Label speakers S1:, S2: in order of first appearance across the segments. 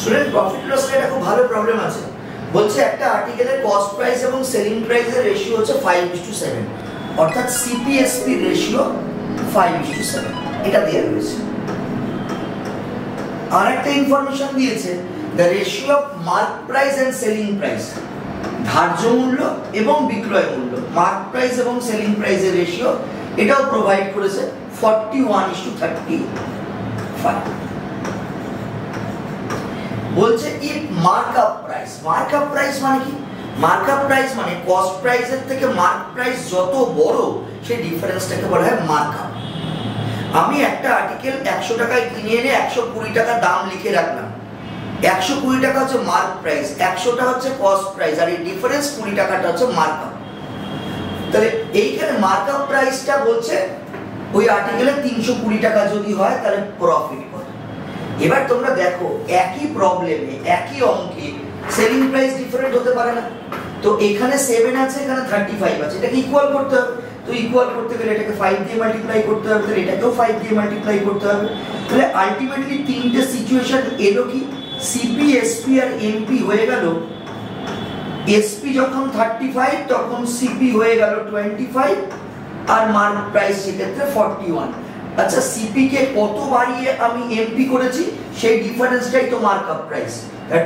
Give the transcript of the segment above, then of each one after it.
S1: Student profit loss এর একটা খুব ভালো প্রবলেম আছে। বলছে একটা আর্টিকেলের কস্ট প্রাইস এবং সেলিং প্রাইসের রেশিও হচ্ছে 5:7, অর্থাৎ সিপিএসপি রেশিও 5:7, এটা দেওয়া রয়েছে। আর একটা ইনফরমেশন দিয়েছে, the ratio of mark price and selling price, ধার্য মূল্য এবং বিক্রয় মূল্য, মার্ক প্রাইস এবং সেলিং প্রাইসের রেশিও, এটাও প্রোভাইড করেছে 41:35। বলছে if markup price, markup price মানে কি? মার্কআপ প্রাইস মানে কস্ট প্রাইসের থেকে মার্ক প্রাইস যত বড় সেই ডিফারেন্সটাকে বলা হয় মার্কআপ। আমি একটা আর্টিকেল 100 টাকায় কিনে এনে 120 টাকা দাম লিখে রাখলাম, 120 টাকা হচ্ছে মার্ক প্রাইস, 100টা হচ্ছে কস্ট প্রাইস, আর এই ডিফারেন্স 20 টাকাটা হচ্ছে মার্কআপ। তাহলে এইখানে মার্কআপ প্রাইসটা বলছে ওই আর্টিকেলে 320 টাকা যদি হয় তাহলে প্রফিট কত। এবার তোমরা দেখো একই প্রবলেমে একই অঙ্কে সেলিং প্রাইস ডিফারেন্ট হতে পারে না। তো এখানে 7 আছে, এখানে 35 আছে, এটাকে ইকুয়াল করতে হবে। তো ইকুয়াল করতে গেলে এটাকে 5 দিয়ে মাল্টিপ্লাই করতে হবে, তাহলে এটাকেও 5 দিয়ে মাল্টিপ্লাই করতে হবে। তাহলে আলটিমেটলি তিনটে সিচুয়েশন এলো কি, সিপি, এসপি আর এমপি হয়ে গেল। এসপি যখন 35 তখন সিপি হয়ে গেল 25 আর মার্ক প্রাইস সেক্ষেত্রে 41। আচ্ছা, সিপি কে কত বাড়িয়ে আমি এমপি করেছি সেই ডিফারেন্সটাই তো মার্কআপ প্রাইস।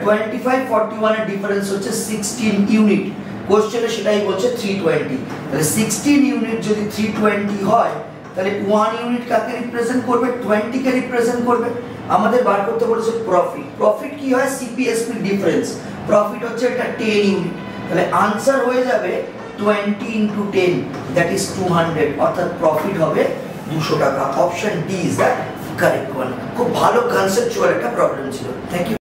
S1: 25 41 এর ডিফারেন্স হচ্ছে 16 ইউনিট। কোশ্চেনে সেটাই বলছে 320। তাহলে 16 ইউনিট যদি 320 হয় তাহলে 1 ইউনিট কাকে রিপ্রেজেন্ট করবে? 20 কে রিপ্রেজেন্ট করবে। আমাদের বার করতে বলেছে প্রফিট। প্রফিট কি হয়? সিপিএসপি ডিফারেন্স। প্রফিট হচ্ছে এটা 10 ইউনিট। তাহলে आंसर হয়ে যাবে 20 * 10, দ্যাট ইজ 200, অর্থাৎ প্রফিট হবে 200 টাকা। Option D is the correct one. খুব ভালো কনসেপচুয়াল একটা প্রবলেম ছিল। Thank you.